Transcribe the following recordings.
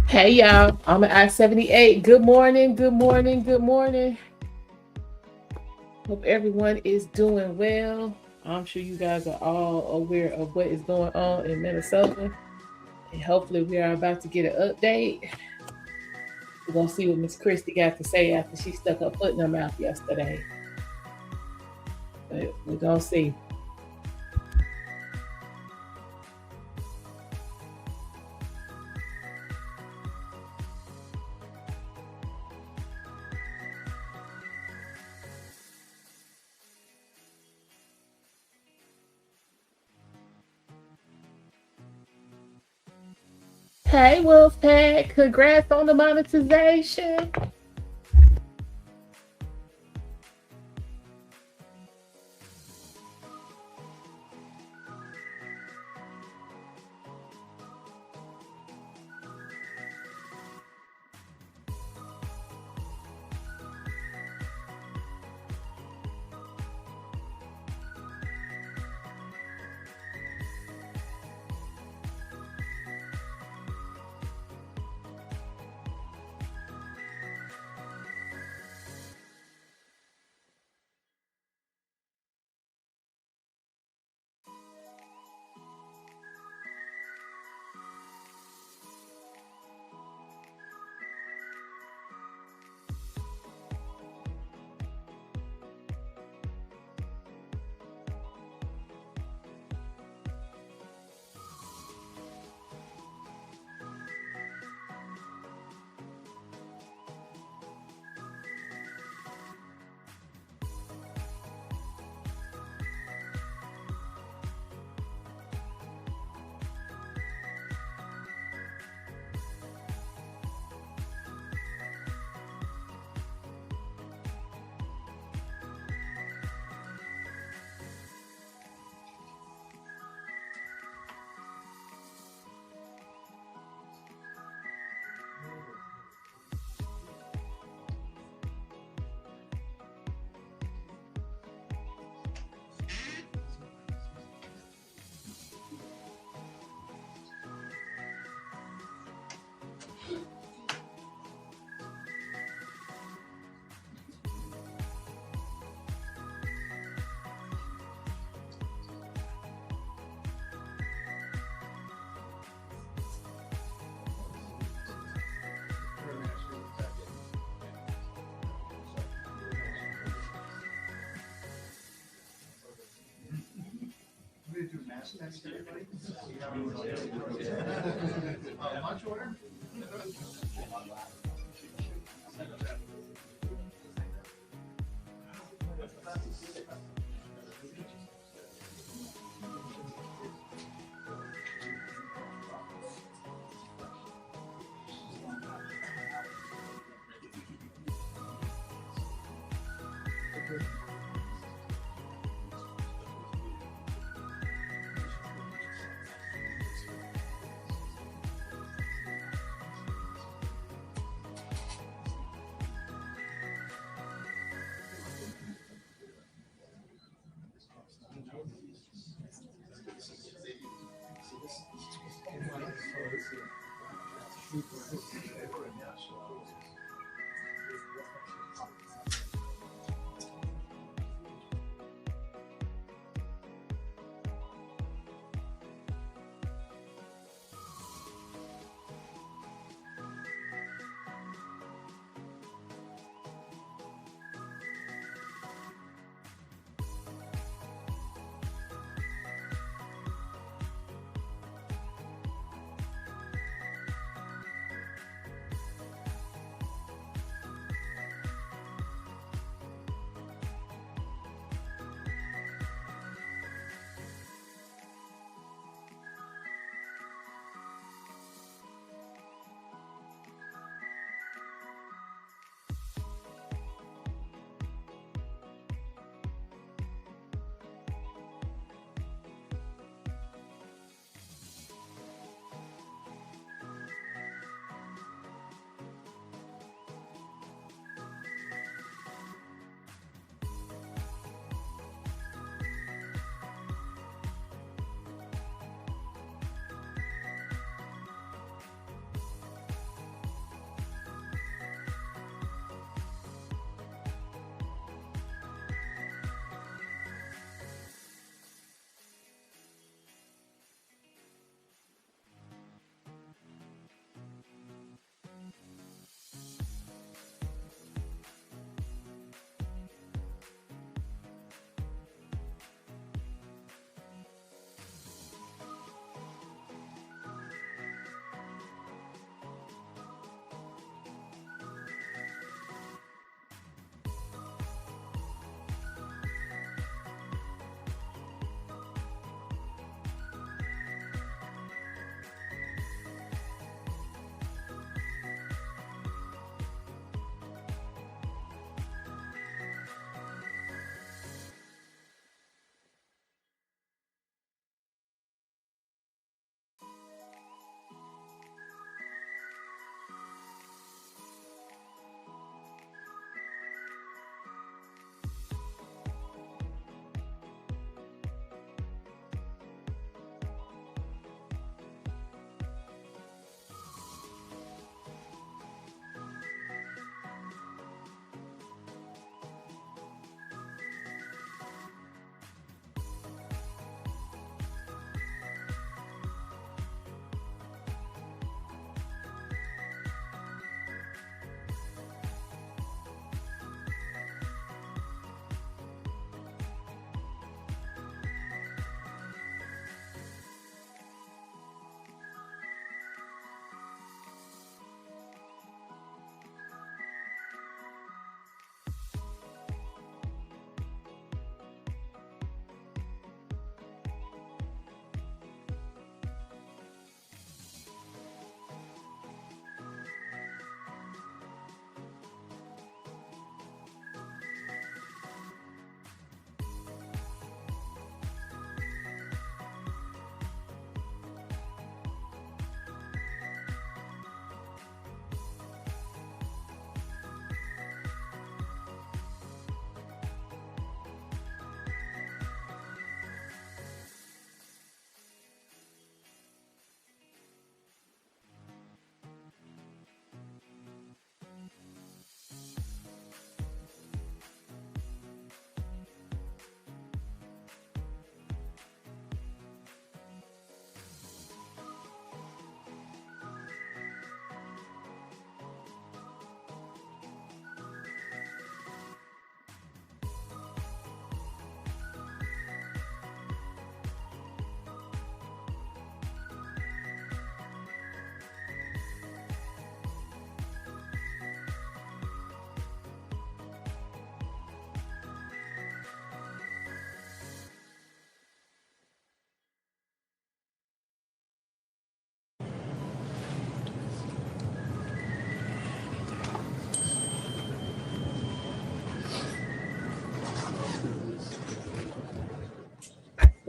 Hey y'all, I'm at I-78. Good morning, good morning, good morning. Hope everyone is doing well. I'm sure you guys are all aware of what is going on in Minnesota. And hopefully we are about to get an update. We're gonna see what Miss Kristi got to say after she stuck her foot in her mouth yesterday. But we're gonna see. Hey Wolfpack, congrats on the monetization. Lunch order?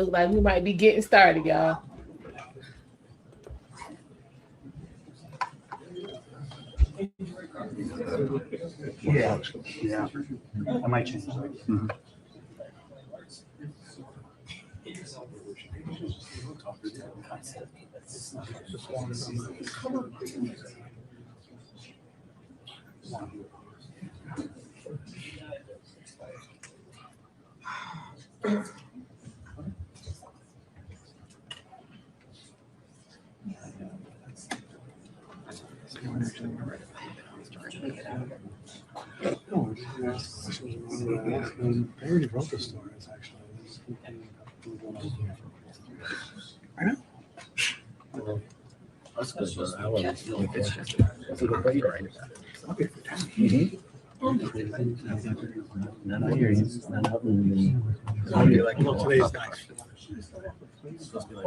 Look like we might be getting started, y'all. Yeah, yeah. I might change that. Mm-hmm. No, I already wrote the stories, actually. I know. That's good, but I love it. It's just a good way to write it. Okay. None I hear you. None of them. I'll be like, well, today's nice. It's supposed to be like.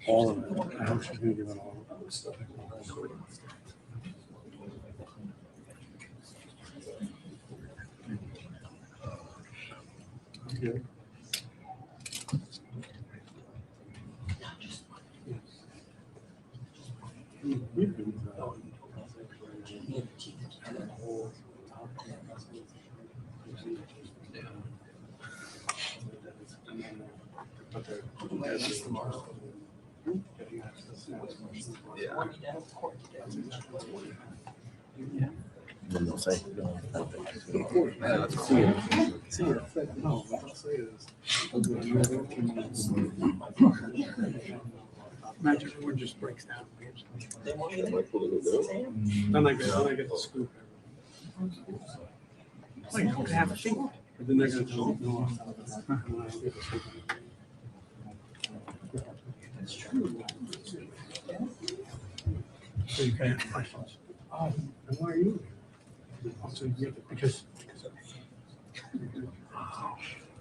All of it. I hope she's gonna give it all. Okay. Then they'll say, See it. No, what I'll say is, imagine everyone just breaks down. Then I get the scoop. Well, you don't have a thing. But then they're gonna tell me, no, I get the scoop. That's true. So you can ask questions. And why are you here? Also, you get it because I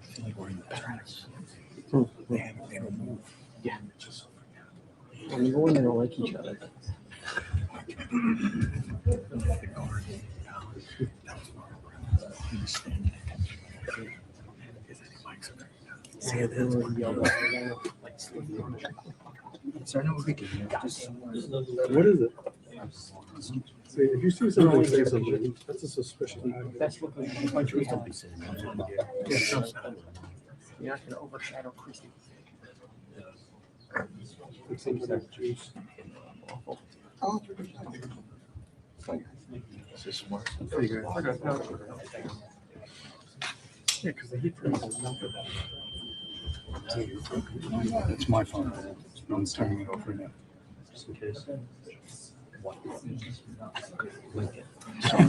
feel like we're in the past. They don't move. Yeah. Just when you go in, they don't like each other. Say it is. What is it? See, if you see something, say something. That's a suspicion. That's what the country is. Yeah. You're not going to overshadow Kristi. It's something like juice. Oh. It's just smart. There you go. Yeah, because the heat freezes enough of that. It's my fault. I'm turning it off right now. Just in case. Sorry.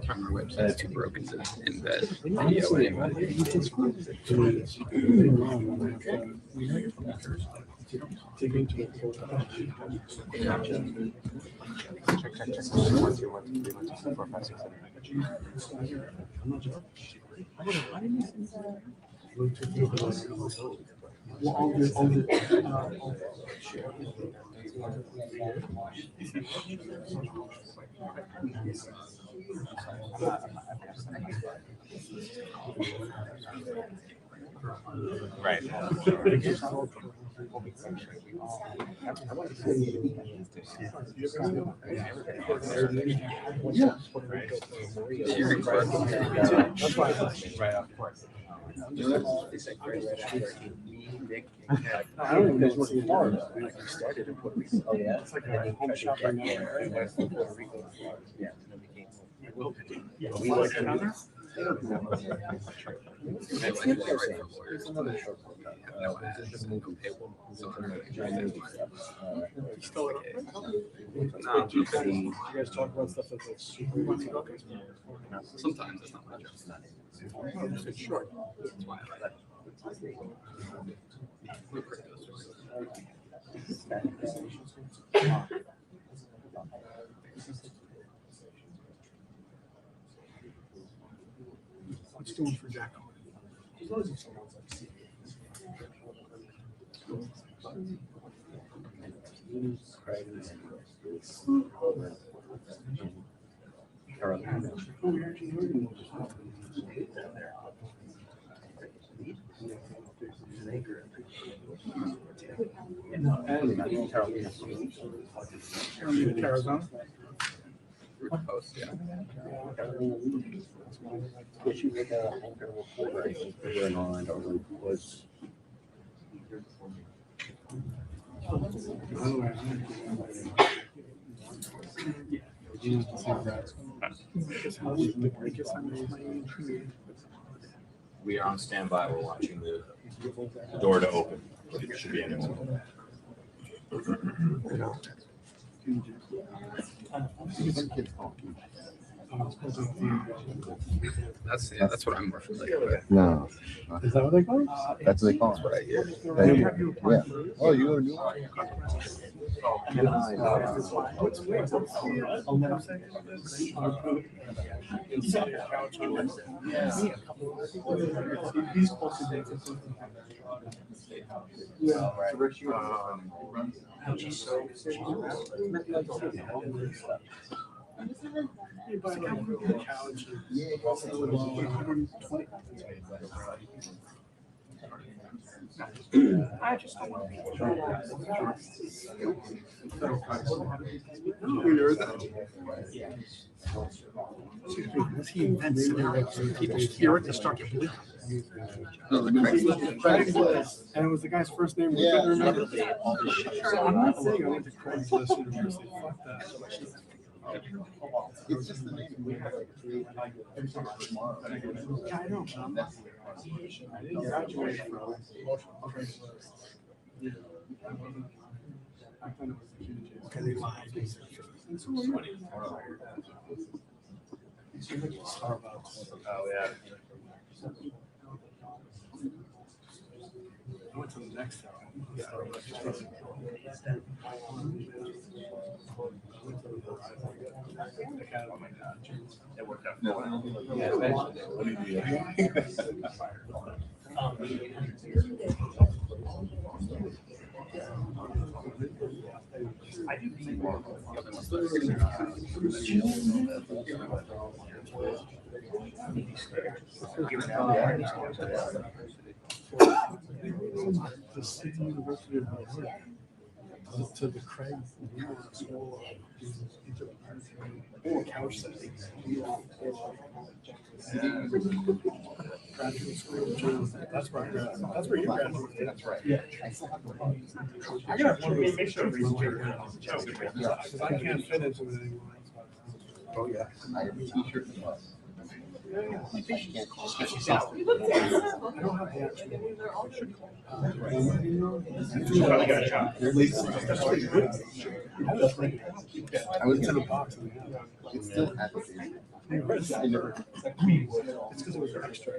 On our website, I had two broken in bed. Video anyway. Dig into it. Right. That's why Right, of course. I don't even know what's in Florida. Oh, yeah? It's like a home shop right now. We like another? You guys talk about stuff that's super money. Sometimes it's not my job. It's short. That's why I like What's you doing for Jack? Arizona? post, yeah. Issue with incredible Fulbright, I think they were on, I don't know who it was. We are on standby. We're watching the door to open. It should be in it. That's what I'm more familiar with. No, Is that what they call it? that's what they call it. What I hear. Yeah. Oh, you go to New York? I just don't want he invents people hear it, they start to believe. Oh, the Craigslist. And it was the guy's first name. We couldn't remember. So I'm not saying I went to Craigslist University. Fuck that. It's just the name we have like three. Yeah, I know. I didn't graduate from Craigslist. Yeah. I thought it was the huge. Okay, they lied. Starbucks. Oh, yeah. I went to the next town. It worked out. I do think the State University of New York to the Craig School of couch settings. Graduate school. That's where I graduated. That's where you graduated. That's right. Yeah. I got one make sure because I can't fit into it anymore. Oh, yeah. I have a t-shirt and a I don't have the actual. You probably got a job. I was To the gonna, box. it still has to be. I never. It's because it was extra.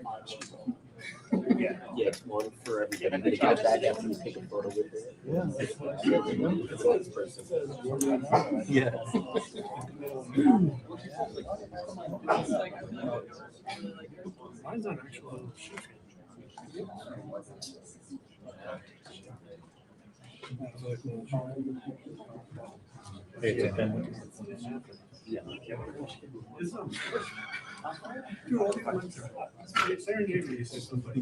Yeah, it's one for everybody. They got that after you take a photo with it. Yeah. Mine's on actual shift. Hey, Serendipity says something like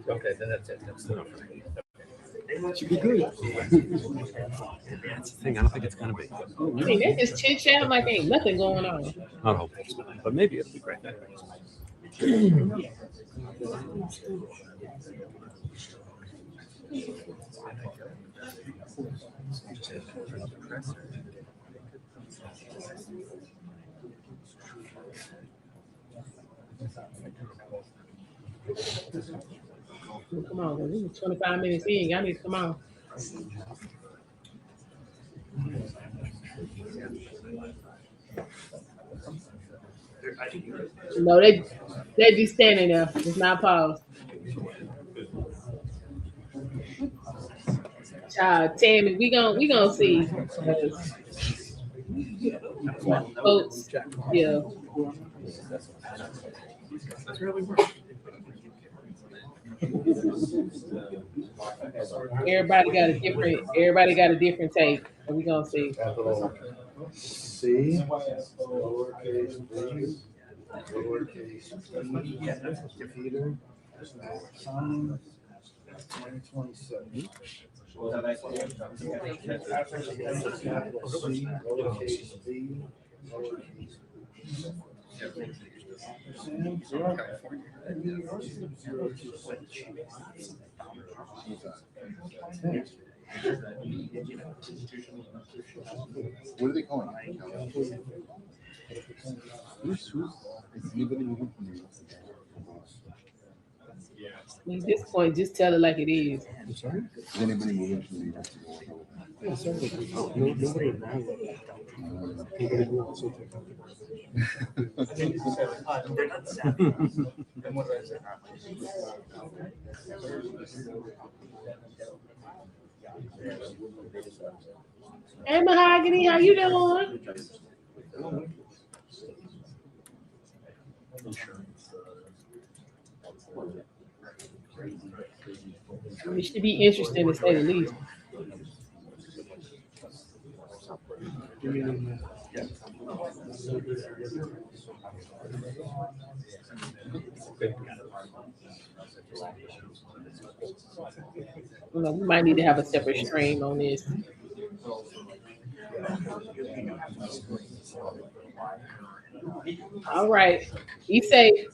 Okay, then that's it. That's enough. Should be good. That's the thing. I don't think it's gonna be. I mean, they just chit chat like ain't nothing going on. Not hopeful, but maybe it'll be great. Come on, this is 25 minutes in. Y'all need to come on. No, they just standing there. It's not paused. Child, Tammy, we gonna see. Folks, yeah. that's really works. Everybody got a different take. So we gonna see. C, lowercase b, lowercase e, Peter, sign, 2027. Capital C, lowercase b, lowercase What are they calling it? Is anybody moving from New York? At this point, just tell it like it is. I'm sorry? Is anybody moving from New York? Yeah, sorry. Oh, nobody around. Nobody who also took out They're not savvy. And what did I say? Hey, Mahogany, how you doing? It should be interesting to say the least. We might need to have a separate stream on this. All right. Be safe.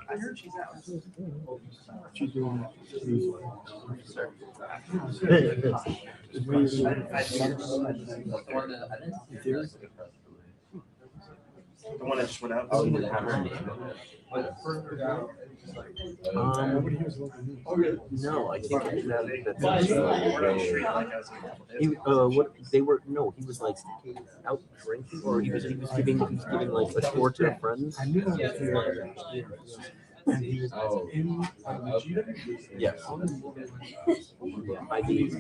I heard she's out. She's doing The one that just went out. Oh, you didn't have her name. Nobody here's looking. No, I think that's We're on the street like us. what they were. No, he was like out drinking, or he was giving like a tour to friends. I knew I was here. And he was in Yes. I did.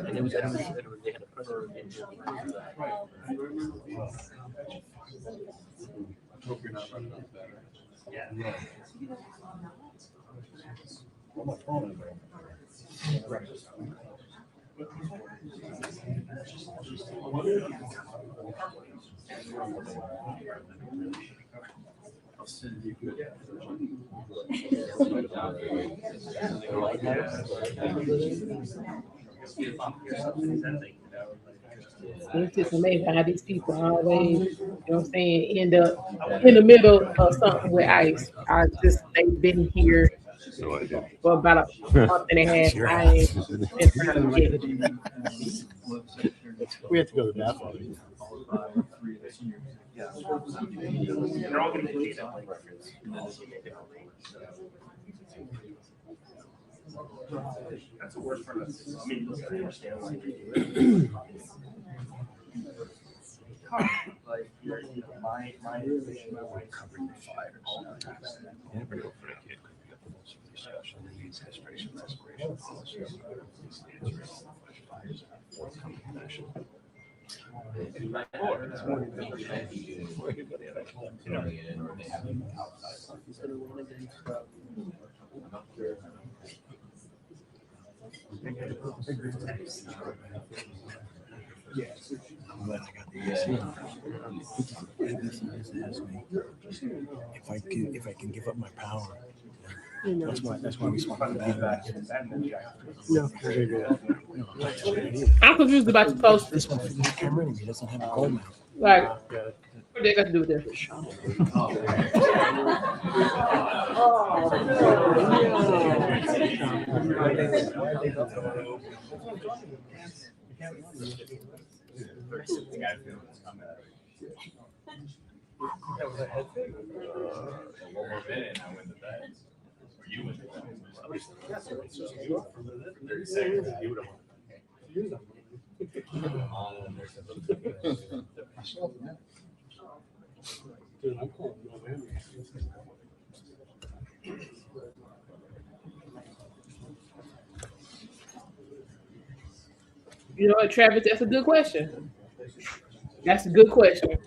And it was they had a printer. Hope you're not running out of battery. Yeah. on my phone. It's just amazing how these people always, you know what I'm saying, end up in the middle of something with ICE. They've been here for about a month and a half. I ain't been trying to get. We have to go to the bathroom. They're all gonna be that like reference. That's the worst part of this. I mean, look, I understand why you do it. Like, my position, my wife covering the fire. Never go for a kid. You got the most special needs, aspiration, aspiration, policies, fires, forthcoming passion. I'm glad I got the AC. If I can give up my power. That's why we swap the back. I'm confused about the post. This one, this camera, he doesn't have a gold mount. Like, what they got to do with this? One more minute and I win the bet. Or you win the bet. 30 seconds. You would have won. Dude, I'm calling November. You know what, Travis? That's a good question. That's a good question.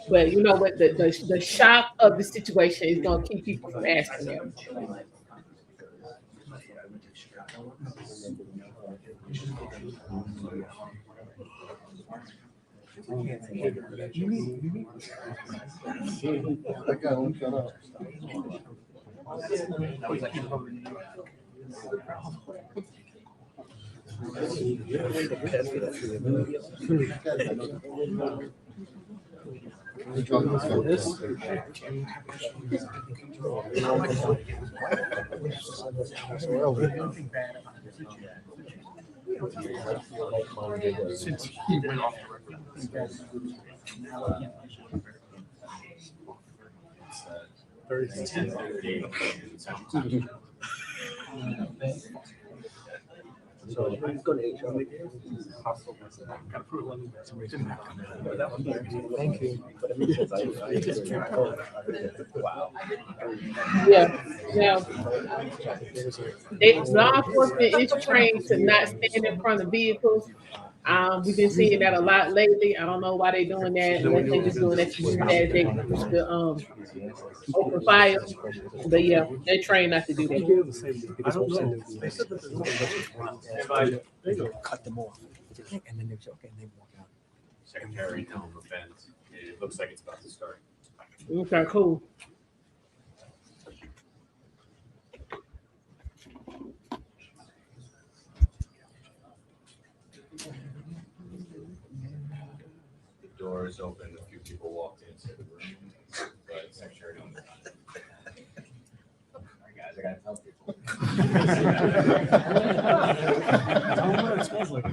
But you know what? The shock of the situation is going to keep people from asking them. That guy won't shut up. Since he went off the record. 10:30. So I'm going to HR. Thank you. Wow. Yeah. Now, law enforcement is trained to not stand in front of vehicles. We've been seeing that a lot lately. I don't know why they're doing that. Unless they're just doing that to use that they push the open fire. But yeah, they're trained not to do that. I don't know. They said that there's no cut them off. And then they say, okay, and they walk out. Secretary Noem defense. It looks like it's about to start. Okay, cool. The door is open. A few people walked into the room, but Secretary Noem. All right, guys, I gotta tell people. Tell them what it smells like.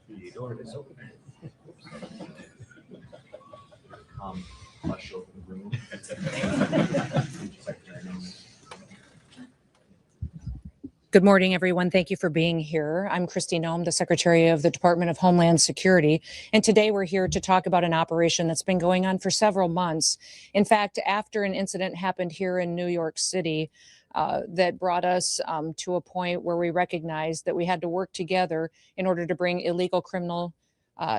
The door is open. Hush over the room. Secretary Noem. Good morning, everyone. Thank you for being here. I'm Kristi Noem, the Secretary of the Department of Homeland Security. And today we're here to talk about an operation that's been going on for several months. In fact, after an incident happened here in New York City that brought us to a point where we recognized that we had to work together in order to bring illegal criminal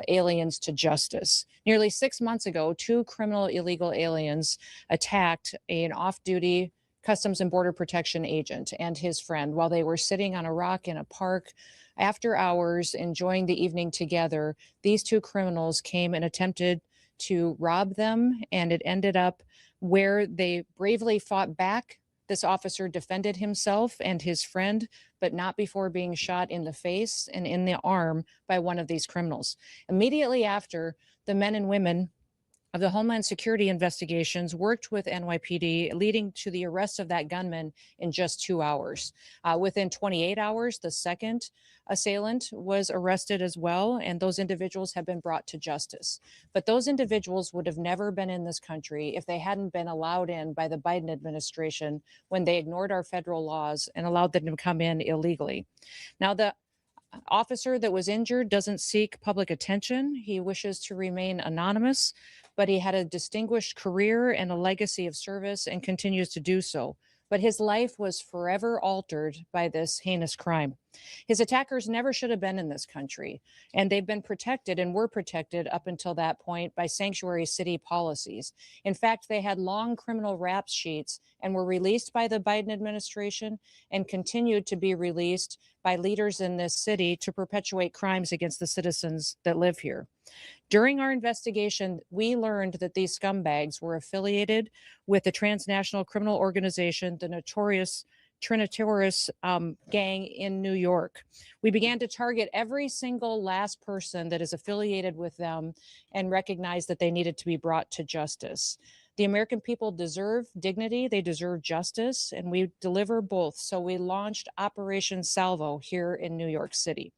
aliens to justice. Nearly 6 months ago, 2 criminal illegal aliens attacked an off-duty Customs and Border Protection agent and his friend while they were sitting on a rock in a park after hours, enjoying the evening together. These 2 criminals came and attempted to rob them, and it ended up where they bravely fought back. This officer defended himself and his friend, but not before being shot in the face and in the arm by one of these criminals. Immediately after, the men and women of the Homeland Security investigations worked with NYPD, leading to the arrest of that gunman in just 2 hours. Within 28 hours, the second assailant was arrested as well, and those individuals have been brought to justice. But those individuals would have never been in this country if they hadn't been allowed in by the Biden administration when they ignored our federal laws and allowed them to come in illegally. Now, the officer that was injured doesn't seek public attention. He wishes to remain anonymous, but he had a distinguished career and a legacy of service and continues to do so. But his life was forever altered by this heinous crime. His attackers never should have been in this country, and they've been protected and were protected up until that point by sanctuary city policies. In fact, they had long criminal rap sheets and were released by the Biden administration and continued to be released by leaders in this city to perpetuate crimes against the citizens that live here. During our investigation, we learned that these scumbags were affiliated with the transnational criminal organization, the notorious Trinitaris gang in New York. We began to target every single last person that is affiliated with them and recognized that they needed to be brought to justice. The American people deserve dignity, they deserve justice, and we deliver both. So we launched Operation Salvo here in New York City.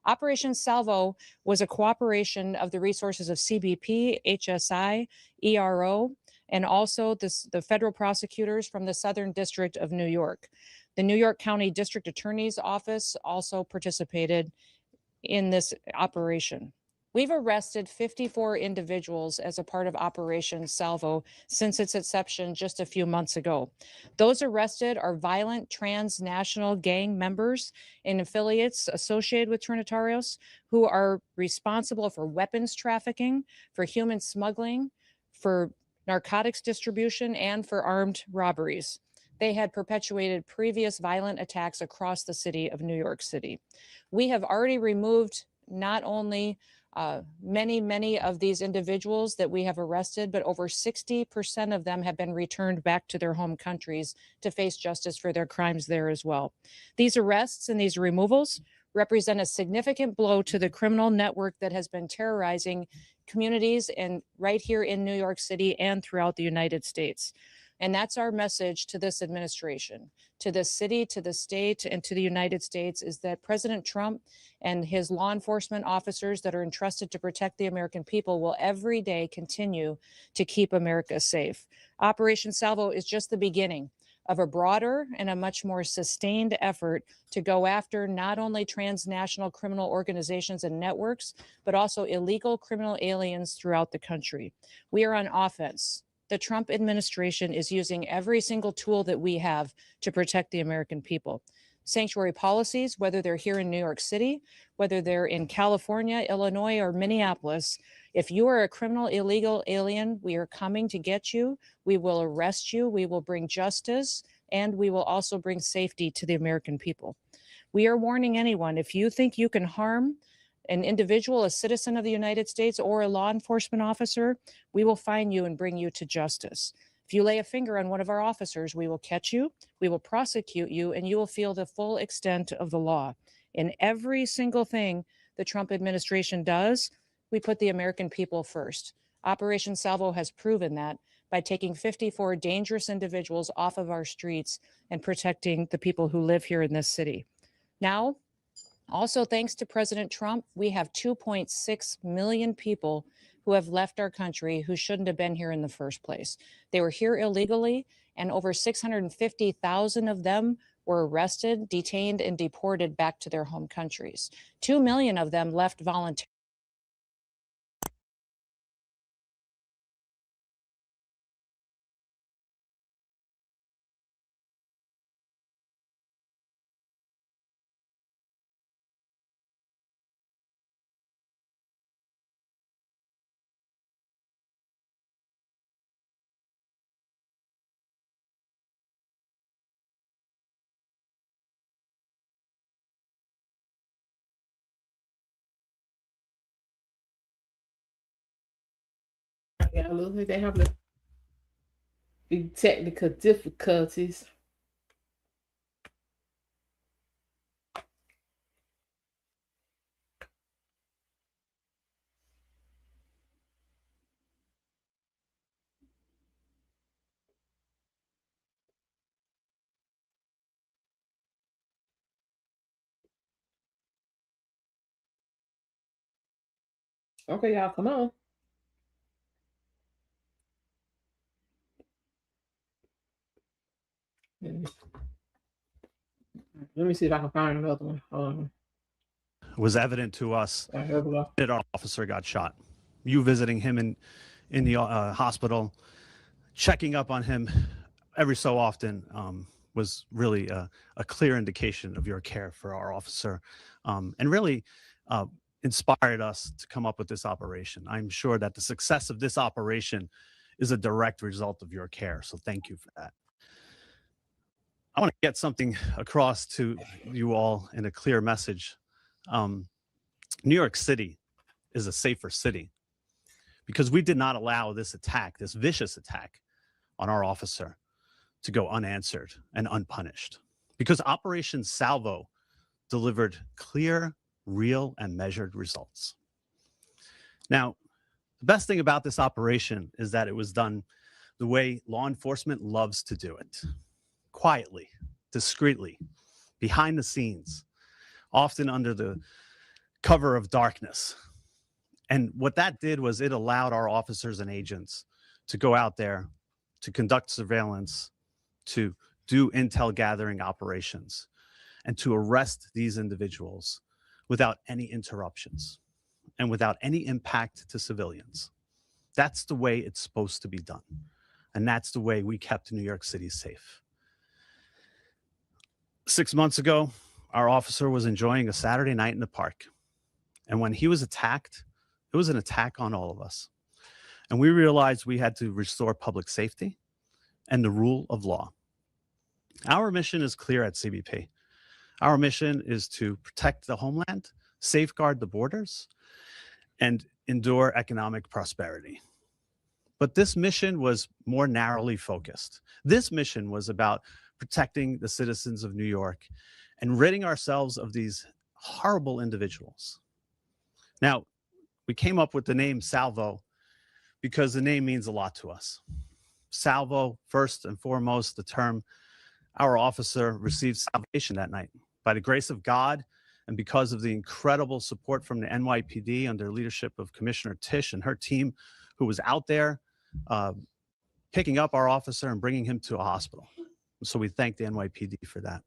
Operation Salvo was a cooperation of the resources of CBP, HSI, ERO, and also the federal prosecutors from the Southern District of New York. The New York County District Attorney's Office also participated in this operation. We've arrested 54 individuals as a part of Operation Salvo since its inception just a few months ago. Those arrested are violent transnational gang members and affiliates associated with Trinitarios who are responsible for weapons trafficking, for human smuggling, for narcotics distribution, and for armed robberies. They had perpetuated previous violent attacks across the city of New York City. We have already removed not only many of these individuals that we have arrested, but over 60% of them have been returned back to their home countries to face justice for their crimes there as well. These arrests and these removals represent a significant blow to the criminal network that has been terrorizing communities and right here in New York City and throughout the United States. And that's our message to this administration, to this city, to the state, and to the United States, is that President Trump and his law enforcement officers that are entrusted to protect the American people will every day continue to keep America safe. Operation Salvo is just the beginning of a broader and a much more sustained effort to go after not only transnational criminal organizations and networks, but also illegal criminal aliens throughout the country. We are on offense. The Trump administration is using every single tool that we have to protect the American people. Sanctuary policies, whether they're here in New York City, whether they're in California, Illinois, or Minneapolis, if you are a criminal illegal alien, we are coming to get you. We will arrest you. We will bring justice, and we will also bring safety to the American people. We are warning anyone, if you think you can harm an individual, a citizen of the United States, or a law enforcement officer, we will find you and bring you to justice. If you lay a finger on one of our officers, we will catch you, we will prosecute you, and you will feel the full extent of the law. In every single thing the Trump administration does, we put the American people first. Operation Salvo has proven that by taking 54 dangerous individuals off of our streets and protecting the people who live here in this city. Now, also, thanks to President Trump, we have 2.6 million people who have left our country who shouldn't have been here in the first place. They were here illegally, and over 650,000 of them were arrested, detained, and deported back to their home countries. 2 million of them left voluntarily. Yeah, it looks like they have the big technical difficulties. Okay, y'all, come on. Let me see if I can find another one. Hold on. Was evident to us Here we go. that our officer got shot. You visiting him in the hospital, checking up on him every so often was really a clear indication of your care for our officer, and really inspired us to come up with this operation. I'm sure that the success of this operation is a direct result of your care, so thank you for that. I want to get something across to you all in a clear message. New York City is a safer city because we did not allow this attack, this vicious attack on our officer, to go unanswered and unpunished, because Operation Salvo delivered clear, real, and measured results. Now, the best thing about this operation is that it was done the way law enforcement loves to do it: quietly, discreetly, behind the scenes, often under the cover of darkness. And what that did was it allowed our officers and agents to go out there, to conduct surveillance, to do intel gathering operations, and to arrest these individuals without any interruptions and without any impact to civilians. That's the way it's supposed to be done. And that's the way we kept New York City safe. 6 months ago, our officer was enjoying a Saturday night in the park. And when he was attacked, it was an attack on all of us. And we realized we had to restore public safety and the rule of law. Our mission is clear at CBP. Our mission is to protect the homeland, safeguard the borders, and endure economic prosperity. But this mission was more narrowly focused. This mission was about protecting the citizens of New York and ridding ourselves of these horrible individuals. Now, we came up with the name Salvo because the name means a lot to us. Salvo, first and foremost, the term our officer received salvation that night. By the grace of God and because of the incredible support from the NYPD under leadership of Commissioner Tisch and her team, who was out there picking up our officer and bringing him to a hospital. So we thank the NYPD for that.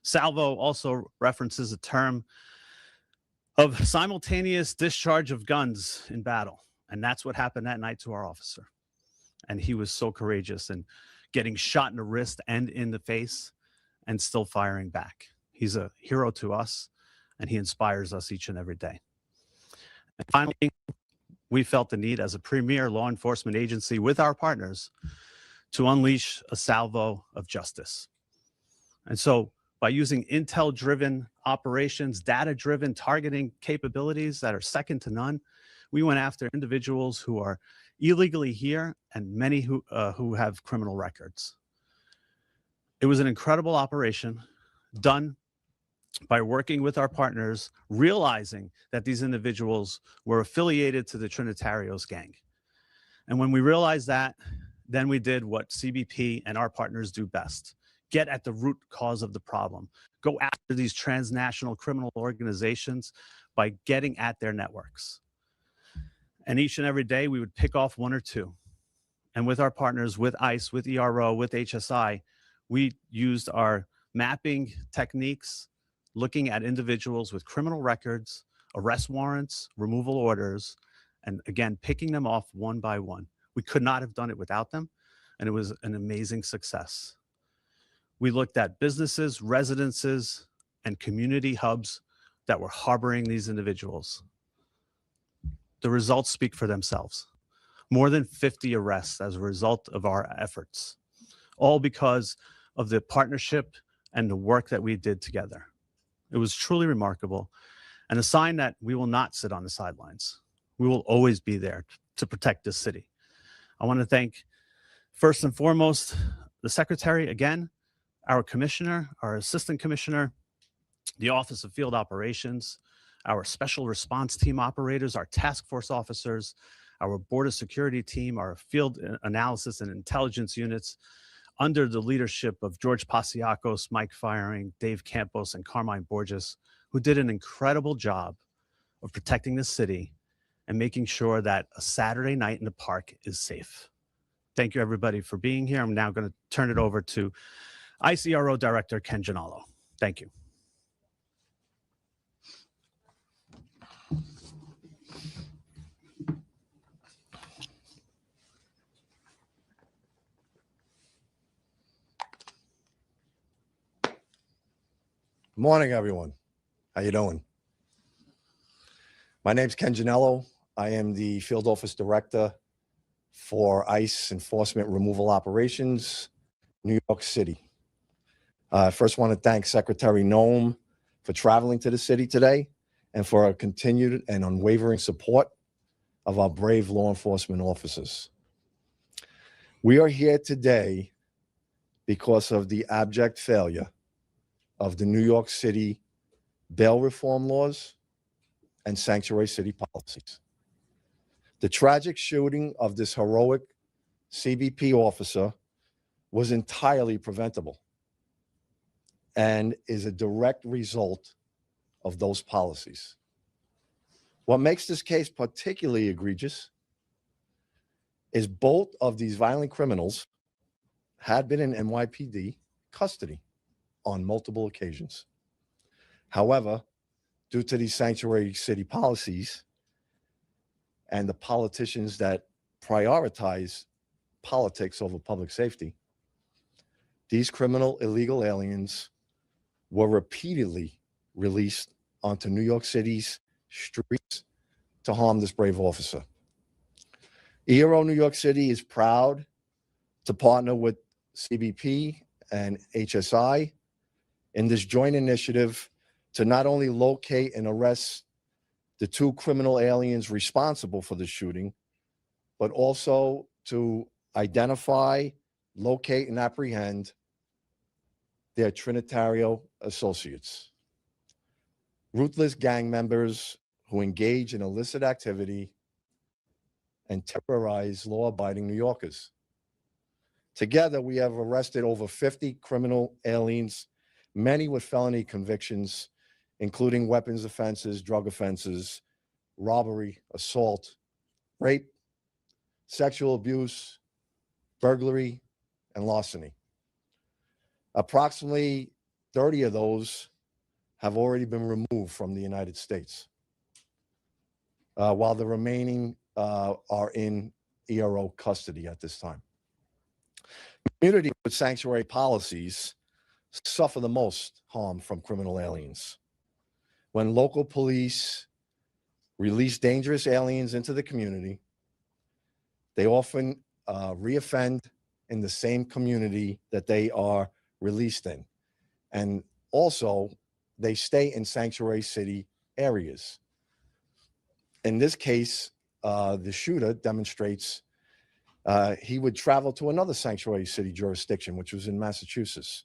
Salvo also references a term of simultaneous discharge of guns in battle. And that's what happened that night to our officer. And he was so courageous in getting shot in the wrist and in the face and still firing back. He's a hero to us, and he inspires us each and every day. And finally, we felt the need as a premier law enforcement agency with our partners to unleash a salvo of justice. And so by using intel-driven operations, data-driven targeting capabilities that are second to none, we went after individuals who are illegally here and many who have criminal records. It was an incredible operation done by working with our partners, realizing that these individuals were affiliated to the Trinitarios gang. And when we realized that, then we did what CBP and our partners do best: get at the root cause of the problem, go after these transnational criminal organizations by getting at their networks. And each and every day we would pick off one or two. And with our partners, with ICE, with ERO, with HSI, we used our mapping techniques, looking at individuals with criminal records, arrest warrants, removal orders, and again, picking them off one by one. We could not have done it without them, and it was an amazing success. We looked at businesses, residences, and community hubs that were harboring these individuals. The results speak for themselves. More than 50 arrests as a result of our efforts, all because of the partnership and the work that we did together. It was truly remarkable, and a sign that we will not sit on the sidelines. We will always be there to protect this city. I want to thank, first and foremost, the secretary, again, our commissioner, our assistant commissioner, the Office of Field Operations, our special response team operators, our task force officers, our border security team, our field analysis and intelligence units, under the leadership of George Pasiakos, Mike Firing, Dave Campos, and Carmine Borges, who did an incredible job of protecting the city and making sure that a Saturday night in the park is safe. Thank you, everybody, for being here. I'm now going to turn it over to ICRO Director Ken Gianallo. Thank you. Morning, everyone. How you doing? My name's Ken Gianello. I am the Field Office Director for ICE Enforcement Removal Operations, New York City. I first want to thank Secretary Noem for traveling to the city today and for our continued and unwavering support of our brave law enforcement officers. We are here today because of the abject failure of the New York City bail reform laws and sanctuary city policies. The tragic shooting of this heroic CBP officer was entirely preventable and is a direct result of those policies. What makes this case particularly egregious is both of these violent criminals had been in NYPD custody on multiple occasions. However, due to these sanctuary city policies and the politicians that prioritize politics over public safety, these criminal illegal aliens were repeatedly released onto New York City's streets to harm this brave officer. ERO New York City is proud to partner with CBP and HSI in this joint initiative to not only locate and arrest the two criminal aliens responsible for the shooting, but also to identify, locate, and apprehend their Trinitario associates, ruthless gang members who engage in illicit activity and terrorize law-abiding New Yorkers. Together, we have arrested over 50 criminal aliens, many with felony convictions, including weapons offenses, drug offenses, robbery, assault, rape, sexual abuse, burglary, and larceny. Approximately 30 of those have already been removed from the United States, while the remaining are in ERO custody at this time. Community with sanctuary policies suffer the most harm from criminal aliens. When local police release dangerous aliens into the community, they often reoffend in the same community that they are released in. And also, they stay in sanctuary city areas. In this case, the shooter demonstrates he would travel to another sanctuary city jurisdiction, which was in Massachusetts,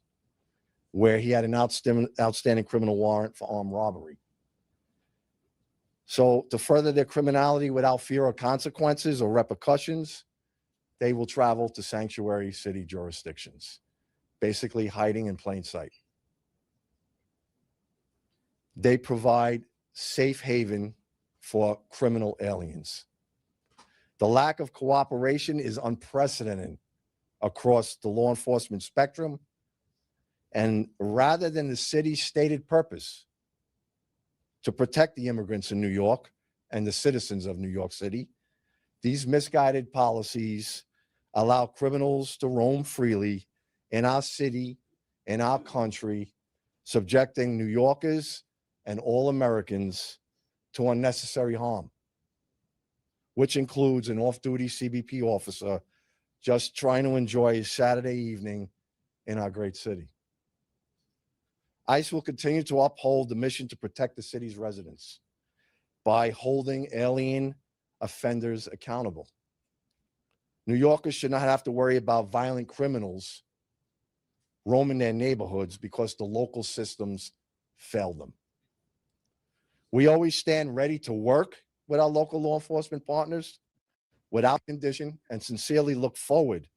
where he had an outstanding criminal warrant for armed robbery. So to further their criminality without fear of consequences or repercussions, they will travel to sanctuary city jurisdictions, basically hiding in plain sight. They provide safe haven for criminal aliens. The lack of cooperation is unprecedented across the law enforcement spectrum. And rather than the city's stated purpose to protect the immigrants in New York and the citizens of New York City, these misguided policies allow criminals to roam freely in our city, in our country, subjecting New Yorkers and all Americans to unnecessary harm, which includes an off-duty CBP officer just trying to enjoy his Saturday evening in our great city. ICE will continue to uphold the mission to protect the city's residents by holding alien offenders accountable. New Yorkers should not have to worry about violent criminals roaming their neighborhoods because the local systems failed them. We always stand ready to work with our local law enforcement partners without condition and sincerely look forward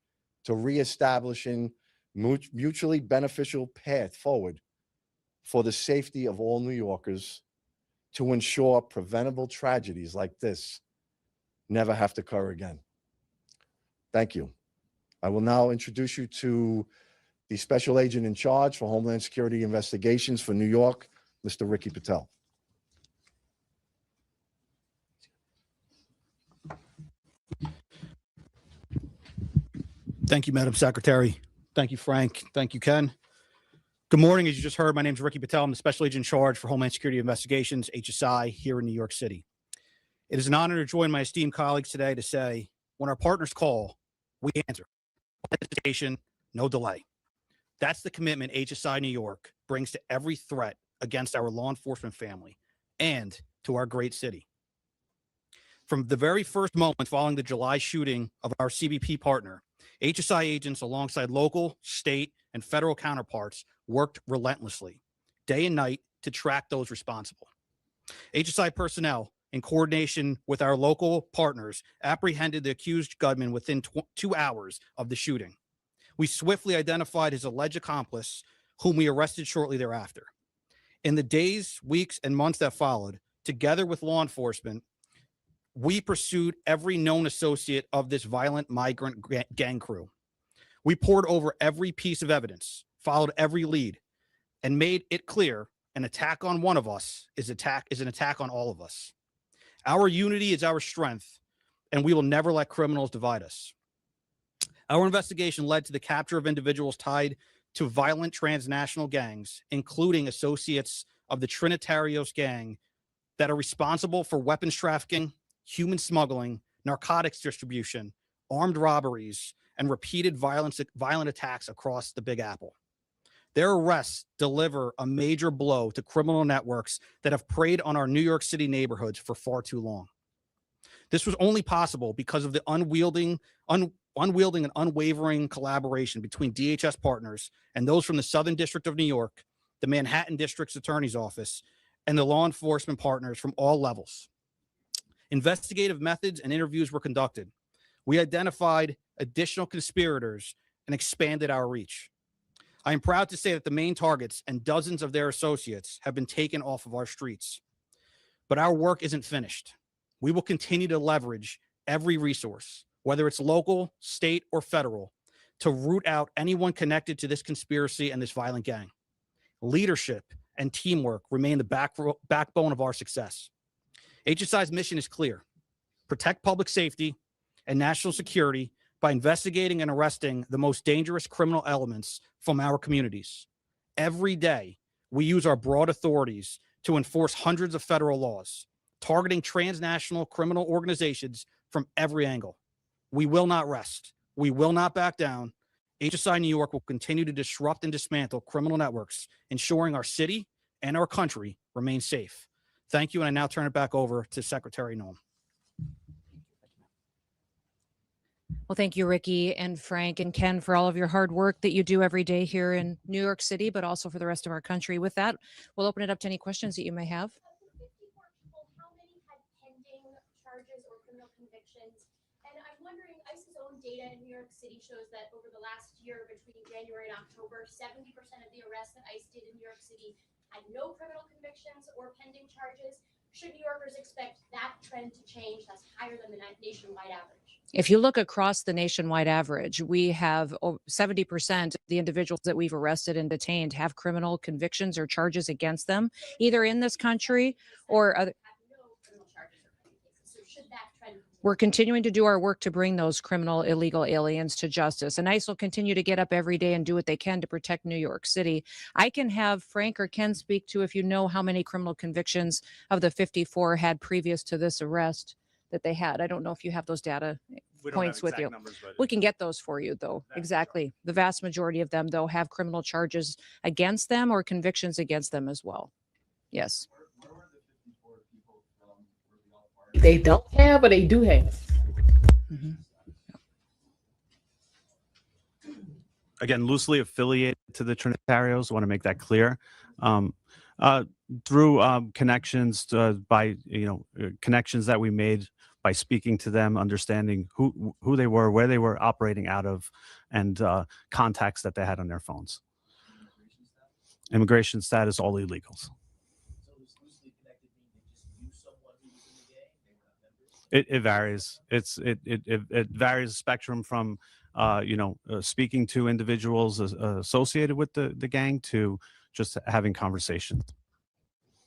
to reestablishing mutually beneficial path forward for the safety of all New Yorkers to ensure preventable tragedies like this never have to occur again. Thank you. I will now introduce you to the Special Agent in Charge for Homeland Security Investigations for New York, Mr. Ricky Patel. Thank you, Madam Secretary. Thank you, Frank. Thank you, Ken. Good morning. As you just heard, my name is Ricky Patel. I'm the Special Agent in Charge for Homeland Security Investigations, HSI, here in New York City. It is an honor to join my esteemed colleagues today to say, when our partners call, we answer. No hesitation, no delay. That's the commitment HSI New York brings to every threat against our law enforcement family and to our great city. From the very first moment following the July shooting of our CBP partner, HSI agents alongside local, state, and federal counterparts worked relentlessly, day and night, to track those responsible. HSI personnel, in coordination with our local partners, apprehended the accused gunman within 2 hours of the shooting. We swiftly identified his alleged accomplice, whom we arrested shortly thereafter. In the days, weeks, and months that followed, together with law enforcement, we pursued every known associate of this violent migrant gang crew. We pored over every piece of evidence, followed every lead, and made it clear an attack on one of us is an attack on all of us. Our unity is our strength, and we will never let criminals divide us. Our investigation led to the capture of individuals tied to violent transnational gangs, including associates of the Trinitarios gang that are responsible for weapons trafficking, human smuggling, narcotics distribution, armed robberies, and repeated violent attacks across the Big Apple. Their arrests deliver a major blow to criminal networks that have preyed on our New York City neighborhoods for far too long. This was only possible because of the unwielding and unwavering collaboration between DHS partners and those from the Southern District of New York, the Manhattan District's Attorney's Office, and the law enforcement partners from all levels. Investigative methods and interviews were conducted. We identified additional conspirators and expanded our reach. I am proud to say that the main targets and dozens of their associates have been taken off of our streets. But our work isn't finished. We will continue to leverage every resource, whether it's local, state, or federal, to root out anyone connected to this conspiracy and this violent gang. Leadership and teamwork remain the backbone of our success. HSI's mission is clear: protect public safety and national security by investigating and arresting the most dangerous criminal elements from our communities. Every day, we use our broad authorities to enforce hundreds of federal laws, targeting transnational criminal organizations from every angle. We will not rest. We will not back down. HSI New York will continue to disrupt and dismantle criminal networks, ensuring our city and our country remain safe. Thank you, and I now turn it back over to Secretary Noem. Well, thank you, Ricky and Frank and Ken, for all of your hard work that you do every day here in New York City, but also for the rest of our country. With that, we'll open it up to any questions that you may have. How many had pending charges or criminal convictions? And I'm wondering, ICE's own data in New York City shows that over the last year, between January and October, 70% of the arrests that ICE did in New York City had no criminal convictions or pending charges. Should New Yorkers expect that trend to change? That's higher than the nationwide average. If you look across the nationwide average, we have 70% of the individuals that we've arrested and detained have criminal convictions or charges against them, either in this country or other. We're continuing to do our work to bring those criminal illegal aliens to justice. And ICE will continue to get up every day and do what they can to protect New York City. I can have Frank or Ken speak to, if you know how many criminal convictions of the 54 had previous to this arrest that they had. I don't know if you have those data points with you. We can get those for you, though. Exactly. The vast majority of them, though, have criminal charges against them or convictions against them as well. Yes. they don't have or they do have. Again, loosely affiliated to the Trinitarios. Want to make that clear. Through connections connections that we made by speaking to them, understanding who they were, where they were operating out of, and contacts that they had on their phones. Immigration status, all illegals. It varies. It varies spectrum from speaking to individuals associated with the gang to just having conversations.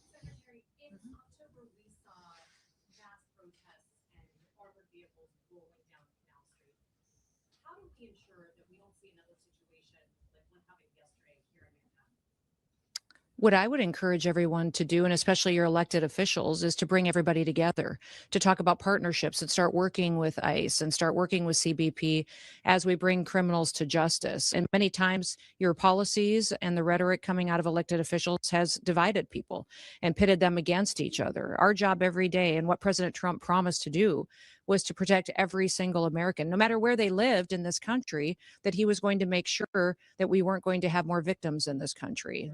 Secretary, in October we saw mass protests and armored vehicles rolling down Canal Street. How do we ensure that we don't see another situation like what happened yesterday here in Manhattan? What I would encourage everyone to do, and especially your elected officials, is to bring everybody together to talk about partnerships and start working with ICE and start working with CBP as we bring criminals to justice. And many times your policies and the rhetoric coming out of elected officials has divided people and pitted them against each other. Our job every day, and what President Trump promised to do, was to protect every single American, no matter where they lived in this country, that he was going to make sure that we weren't going to have more victims in this country.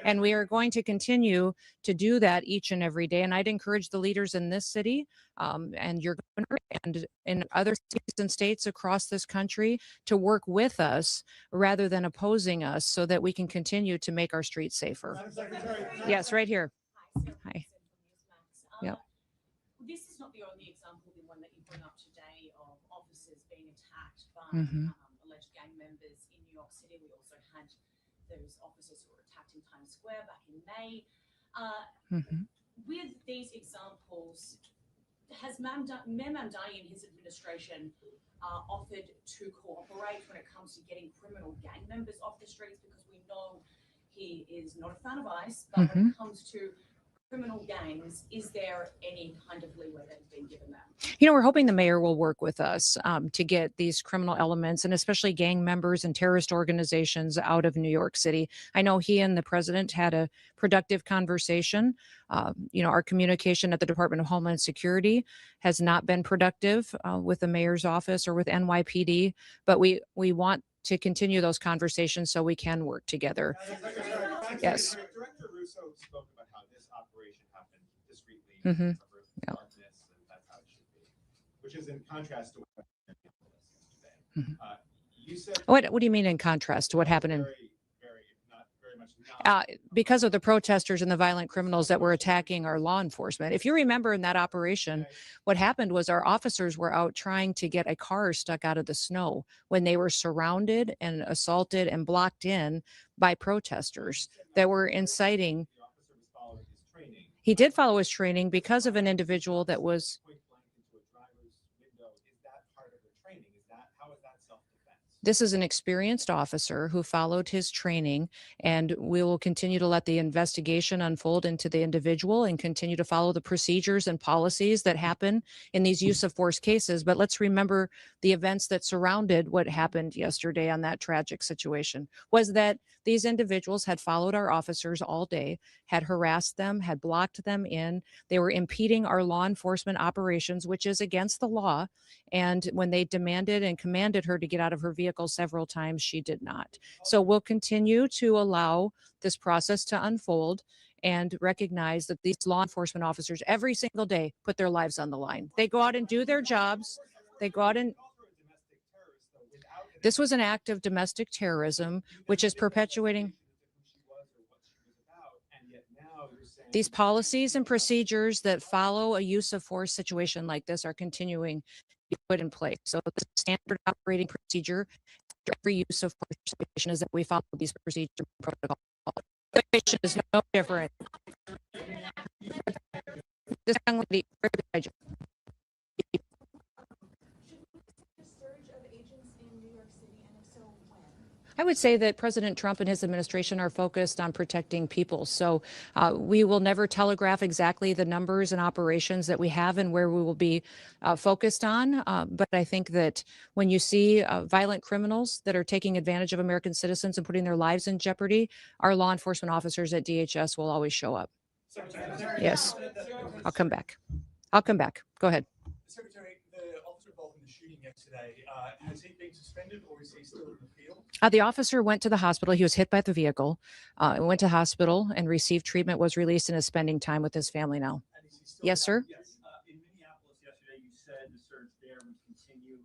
And we are going to continue to do that each and every day. And I'd encourage the leaders in this city and your governor and in other cities and states across this country to work with us rather than opposing us so that we can continue to make our streets safer. Yes, right here. Hi. Yep. This is not the only example, the one that you bring up today, of officers being attacked by alleged gang members in New York City. We also had those officers who were attacked in Times Square back in May. With these examples, has Mayor Mamdani and his administration offered to cooperate when it comes to getting criminal gang members off the streets? Because we know he is not a fan of ICE, but when it comes to criminal gangs, is there any kind of leeway that has been given them? We're hoping the mayor will work with us to get these criminal elements and especially gang members and terrorist organizations out of New York City. I know he and the president had a productive conversation. Our communication at the Department of Homeland Security has not been productive with the mayor's office or with NYPD, but we want to continue those conversations so we can work together. Yes. Director Russo spoke about how this operation happened discreetly, Yep. and that's how it should be, which is in contrast to what happened yesterday. You said What do you mean in contrast to what happened in? Because of the protesters and the violent criminals that were attacking our law enforcement. If you remember in that operation, what happened was our officers were out trying to get a car stuck out of the snow when they were surrounded and assaulted and blocked in by protesters that were inciting. He did follow his training because of an individual that was. This is an experienced officer who followed his training, and we will continue to let the investigation unfold into the individual and continue to follow the procedures and policies that happen in these use of force cases. But let's remember the events that surrounded what happened yesterday on that tragic situation was that these individuals had followed our officers all day, had harassed them, had blocked them in. They were impeding our law enforcement operations, which is against the law. And when they demanded and commanded her to get out of her vehicle several times, she did not. So we'll continue to allow this process to unfold and recognize that these law enforcement officers every single day put their lives on the line. They go out and do their jobs. They go out and this was an act of domestic terrorism, which is perpetuating. These policies and procedures that follow a use of force situation like this are continuing to be put in place. So the standard operating procedure after every use of force situation is that we follow these procedures and protocols. The situation is no different. This young lady, I would say that President Trump and his administration are focused on protecting people. So we will never telegraph exactly the numbers and operations that we have and where we will be focused on. But I think that when you see violent criminals that are taking advantage of American citizens and putting their lives in jeopardy, our law enforcement officers at DHS will always show up. Yes, I'll come back. I'll come back. Go ahead. Secretary, the officer involved in the shooting yesterday, has he been suspended or is he still in the field? The officer went to the hospital. He was hit by the vehicle, went to hospital and received treatment, was released and is spending time with his family now. Yes, sir. Yes. In Minneapolis yesterday, you said the surge there would continue.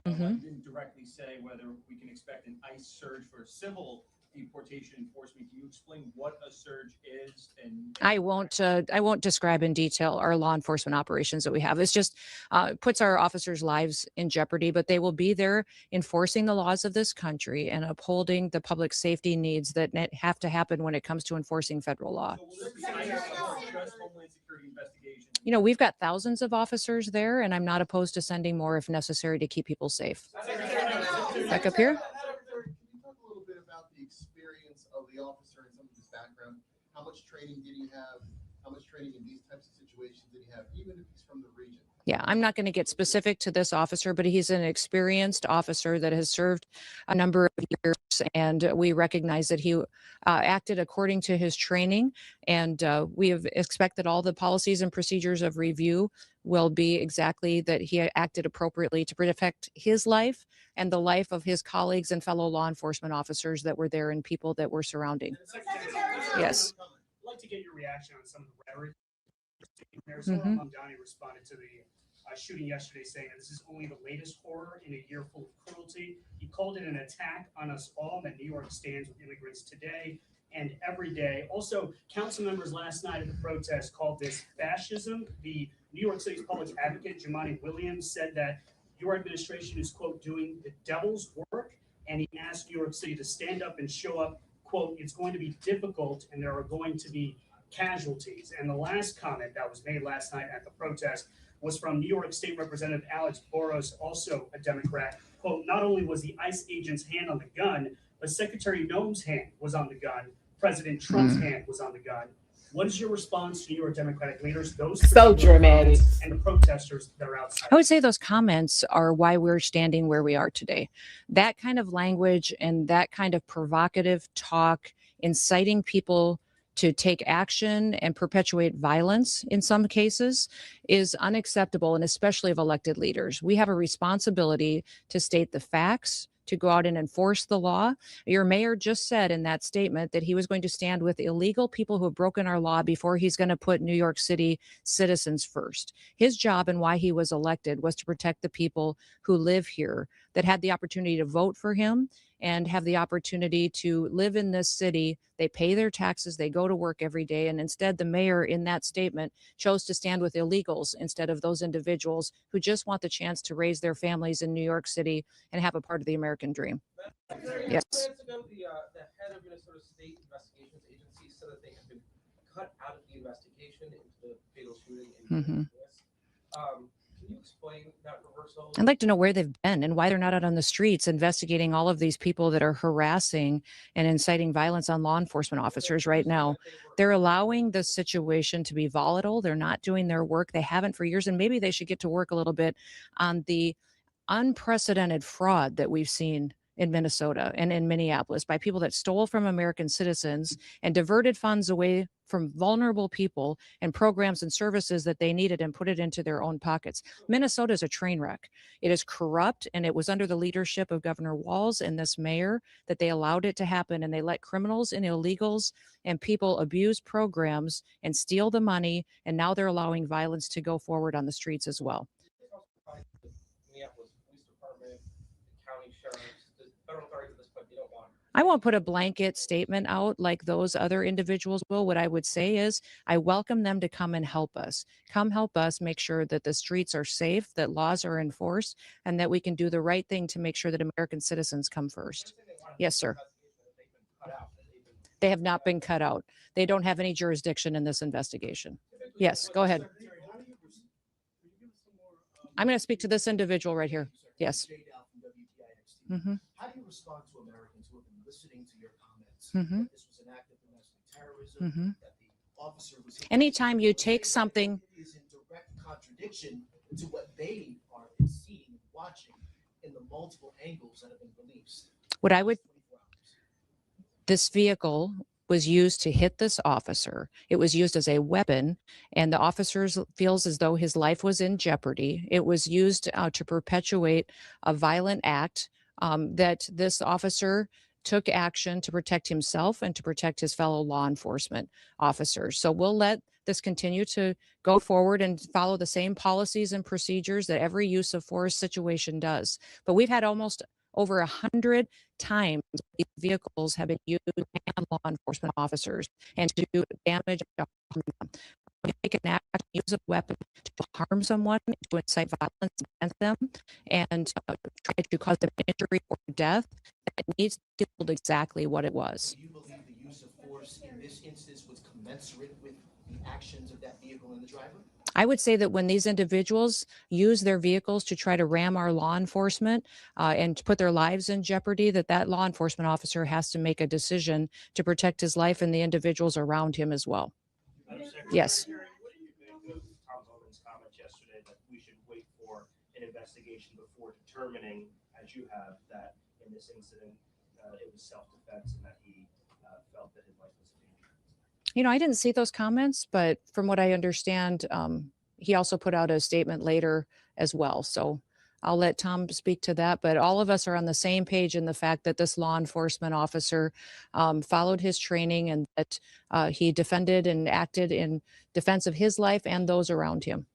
Mhm. You didn't directly say whether we can expect an ICE surge for civil deportation enforcement. Can you explain what a surge is? And I won't describe in detail our law enforcement operations that we have. It's just puts our officers' lives in jeopardy, but they will be there enforcing the laws of this country and upholding the public safety needs that have to happen when it comes to enforcing federal law. so will this be just Homeland Security investigations? You know, we've got thousands of officers there, and I'm not opposed to sending more if necessary to keep people safe. Back up here. Can you talk a little bit about the experience of the officer and some of his background? How much training did he have? How much training in these types of situations did he have, even if he's from the region? Yeah, I'm not going to get specific to this officer, but he's an experienced officer that has served a number of years, and we recognize that he acted according to his training, and we have expected all the policies and procedures of review will be exactly that he acted appropriately to protect his life and the life of his colleagues and fellow law enforcement officers that were there and people that were surrounding. Yes. I'd like to get your reaction on some of the rhetoric. Mayor Mhm. Mamdani responded to the shooting yesterday, saying that this is only the latest horror in a year full of cruelty. He called it an attack on us all, that New York stands with immigrants today and every day. Also, council members last night at the protest called this fascism. The New York City's public advocate, Jumaane Williams, said that your administration is, quote, doing the devil's work, and he asked New York City to stand up and show up, quote, it's going to be difficult and there are going to be casualties. And the last comment that was made last night at the protest was from New York State Representative Alex Boros, also a Democrat. Quote, not only was the ICE agent's hand on the gun, but Secretary Noem's hand was on the gun. President Trump's hand was on the gun. What is your response to New York Democratic leaders, those So dramatic, and the protesters that are outside? I would say those comments are why we're standing where we are today. That kind of language and that kind of provocative talk, inciting people to take action and perpetuate violence in some cases is unacceptable, and especially of elected leaders. We have a responsibility to state the facts, to go out and enforce the law. Your mayor just said in that statement that he was going to stand with illegal people who have broken our law before he's going to put New York City citizens first. His job and why he was elected was to protect the people who live here, that had the opportunity to vote for him and have the opportunity to live in this city. They pay their taxes, they go to work every day. And instead, the mayor in that statement chose to stand with illegals instead of those individuals who just want the chance to raise their families in New York City and have a part of the American dream. Yes. Minutes ago, the head of Minnesota State Investigations Agency said that they have been cut out of the investigation into the fatal shooting in Minneapolis. Can you explain that reversal? I'd like to know where they've been and why they're not out on the streets investigating all of these people that are harassing and inciting violence on law enforcement officers right now. They're allowing the situation to be volatile. They're not doing their work. They haven't for years, and maybe they should get to work a little bit on the unprecedented fraud that we've seen in Minnesota and in Minneapolis by people that stole from American citizens and diverted funds away from vulnerable people and programs and services that they needed and put it into their own pockets. Minnesota is a train wreck. It is corrupt, and it was under the leadership of Governor Walz and this mayor that they allowed it to happen, and they let criminals and illegals and people abuse programs and steal the money, and now they're allowing violence to go forward on the streets as well. Minneapolis Police Department, the county sheriffs, the federal authorities at this point, they don't want. I won't put a blanket statement out like those other individuals will. What I would say is I welcome them to come and help us. Come help us make sure that the streets are safe, that laws are enforced, and that we can do the right thing to make sure that American citizens come first. Yes, sir. They have not been cut out. They don't have any jurisdiction in this investigation. Yes, go ahead. I'm going to speak to this individual right here. Yes. How do you respond to Americans who have been listening to your comments that this was an act of domestic terrorism, that the officer was... Anytime you take something... is in direct contradiction to what they are seeing and watching in the multiple angles that have been released. What I would... This vehicle was used to hit this officer. It was used as a weapon, and the officer feels as though his life was in jeopardy. It was used to perpetuate a violent act that this officer took action to protect himself and to protect his fellow law enforcement officers. So we'll let this continue to go forward and follow the same policies and procedures that every use of force situation does. But we've had almost over 100 times these vehicles have been used and law enforcement officers and to do damage to harm them. When you take an act to use a weapon to harm someone, to incite violence against them, and try to cause them injury or death, it needs to be told exactly what it was. Do you believe the use of force in this instance was commensurate with the actions of that vehicle and the driver? I would say that when these individuals use their vehicles to try to ram our law enforcement and to put their lives in jeopardy, that law enforcement officer has to make a decision to protect his life and the individuals around him as well. Yes. What do you think of Tom Homan's comment yesterday that we should wait for an investigation before determining, as you have, that in this incident it was self-defense and that he felt that his life was in danger? You know, I didn't see those comments, but from what I understand, he also put out a statement later as well. So I'll let Tom speak to that. But all of us are on the same page in the fact that this law enforcement officer followed his training and that he defended and acted in defense of his life and those around him.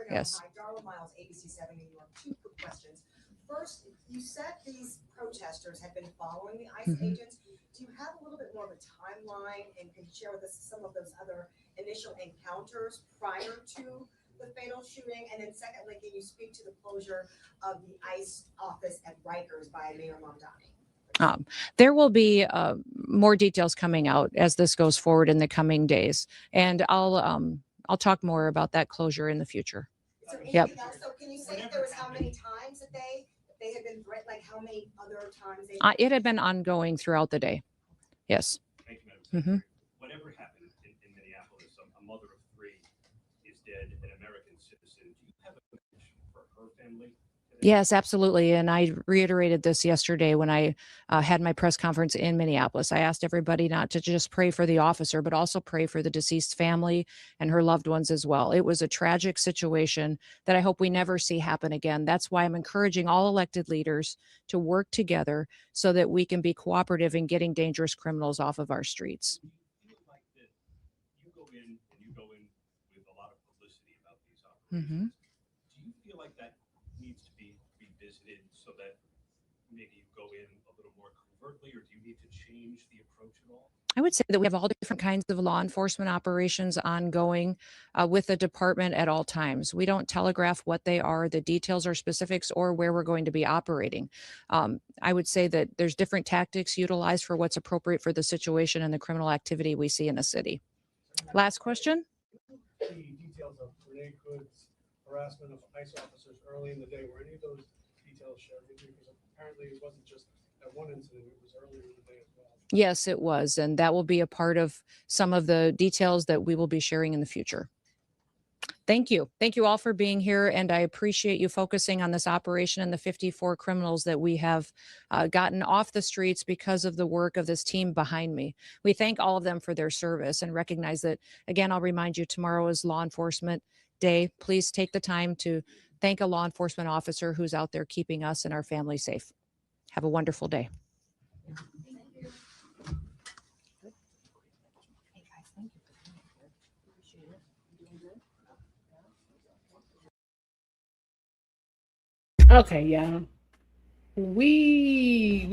Yes. Hi, Darla Miles, ABC 7 New York. Two quick questions. First, you said these protesters had been following the ICE agents. Do you have a little bit more of a timeline and can you share with us some of those other initial encounters prior to the fatal shooting? And then secondly, can you speak to the closure of the ICE office at Rikers by Mayor Mamdani? There will be more details coming out as this goes forward in the coming days, and I'll talk more about that closure in the future. Is there anything else? So can you say if there was how many times that they had been threatened, like how many other times they It had been ongoing throughout the day. Yes. Thank you, Madam Secretary. Whatever happened in Minneapolis, a mother of three is dead, an American citizen. Do you have a message for her family? Yes, absolutely. And I reiterated this yesterday when I had my press conference in Minneapolis. I asked everybody not to just pray for the officer, but also pray for the deceased family and her loved ones as well. It was a tragic situation that I hope we never see happen again. That's why I'm encouraging all elected leaders to work together so that we can be cooperative in getting dangerous criminals off of our streets. You go in with a lot of publicity about these operations. Do you feel like that needs to be revisited so that maybe you go in a little more covertly, or do you need to change the approach at all? I would say that we have all different kinds of law enforcement operations ongoing with the department at all times. We don't telegraph what they are, the details or specifics, or where we're going to be operating. I would say that there's different tactics utilized for what's appropriate for the situation and the criminal activity we see in the city. Last question. The details of grenade goods, harassment of ICE officers early in the day, were any of those details shared with you? Because apparently it wasn't just that one incident, it was earlier in the day as well. Yes, it was. And that will be a part of some of the details that we will be sharing in the future. Thank you. Thank you all for being here. And I appreciate you focusing on this operation and the 54 criminals that we have gotten off the streets because of the work of this team behind me. We thank all of them for their service and recognize that, again, I'll remind you, tomorrow is Law Enforcement Day. Please take the time to thank a law enforcement officer who's out there keeping us and our family safe. Have a wonderful day. Okay, y'all. We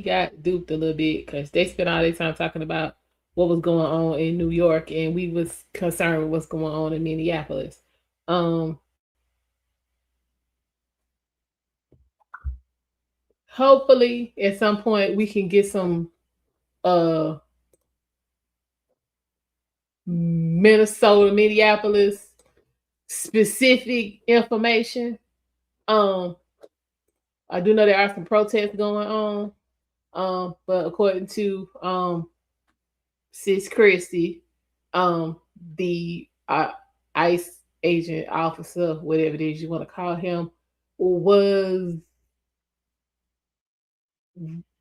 got duped a little bit because they spent all their time talking about what was going on in New York, and we was concerned with what's going on in Minneapolis. Hopefully, at some point, we can get some Minneapolis specific information. I do know there are some protests going on, but according to Sis Kristi, the ICE agent officer, whatever it is you want to call him,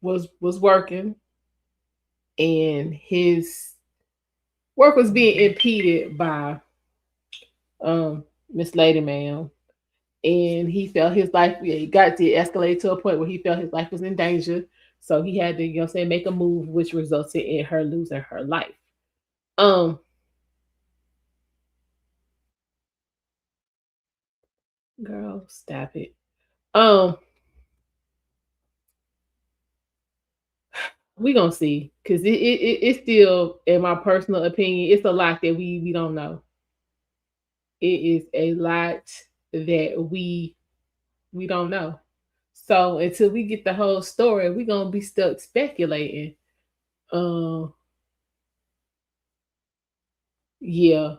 was working and his work was being impeded by Miss Lady Ma'am. And he felt his life, it got to escalate to a point where he felt his life was in danger. So he had to, you know what I'm saying, make a move, which resulted in her losing her life. Girl, stop it. We gonna see, because it's still, in my personal opinion, it's a lot that we don't know. It is a lot that we don't know. So until we get the whole story, we're gonna be stuck speculating. Yeah.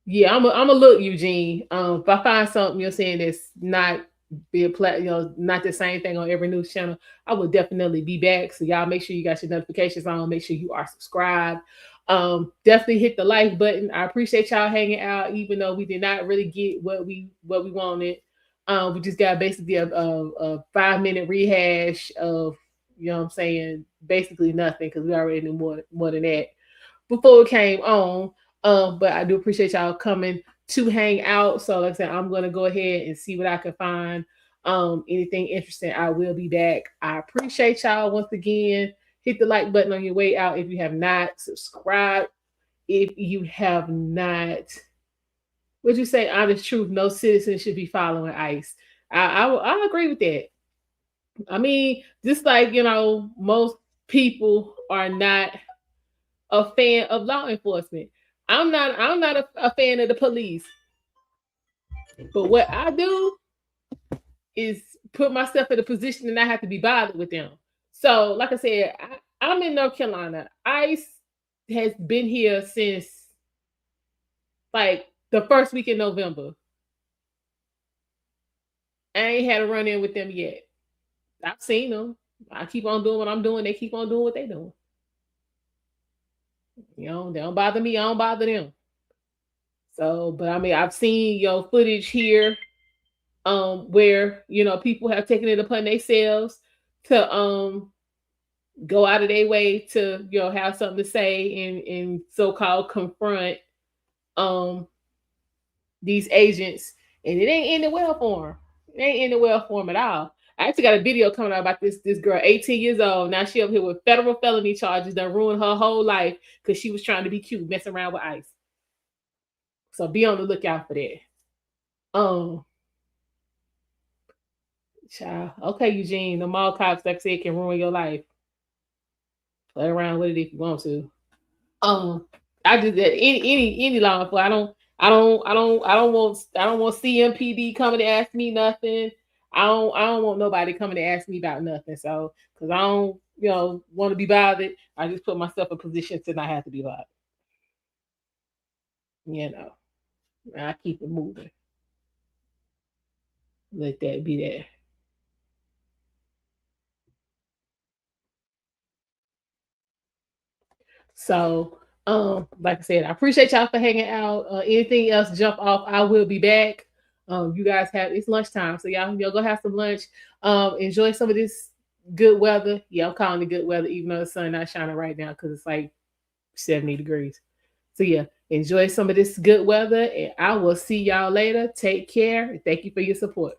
Yeah, I'm a look, Eugene. If I find something you're saying that's not not the same thing on every news channel, I will definitely be back. So y'all make sure you got your notifications on. Make sure you are subscribed. Definitely hit the like button. I appreciate y'all hanging out, even though we did not really get what we wanted. We just got basically a 5-minute rehash of, you know what I'm saying, basically nothing, because we already knew more than that before it came on. But I do appreciate y'all coming to hang out. So like I said, I'm gonna go ahead and see what I can find. Anything interesting, I will be back. I appreciate y'all once again. Hit the like button on your way out if you have not. Subscribe if you have not. Would you say honest truth? No citizen should be following ICE. I agree with that. I mean, just like, most people are not a fan of law enforcement. I'm not a fan of the police. But what I do is put myself in a position and I have to be bothered with them. So, like I said, I'm in North Carolina. ICE has been here since like the first week in November. I ain't had a run in with them yet. I've seen them. I keep on doing what I'm doing. They keep on doing what they're doing. They don't bother me. I don't bother them. So, but I mean, I've seen footage here where people have taken it upon themselves to go out of their way to have something to say and so-called confront these agents, and it ain't ended well for them. It ain't ended well for them at all. I actually got a video coming out about this girl, 18 years old. Now she up here with federal felony charges that ruined her whole life because she was trying to be cute, messing around with ICE. So be on the lookout for that. Child. Okay, Eugene, the mall cops, like I said, can ruin your life. Play around with it if you want to. I just any law enforcement. I don't want CMPD coming to ask me nothing. I don't want nobody coming to ask me about nothing. So, because I don't want to be bothered, I just put myself in a position to not have to be bothered. I keep it moving. Let that be there. So, like I said, I appreciate y'all for hanging out. Anything else jump off, I will be back. You guys it's lunchtime, so y'all go have some lunch. Enjoy some of this good weather. Yeah, I'm calling it good weather, even though the sun not shining right now because it's like 70 degrees. So yeah, enjoy some of this good weather, and I will see y'all later. Take care. Thank you for your support.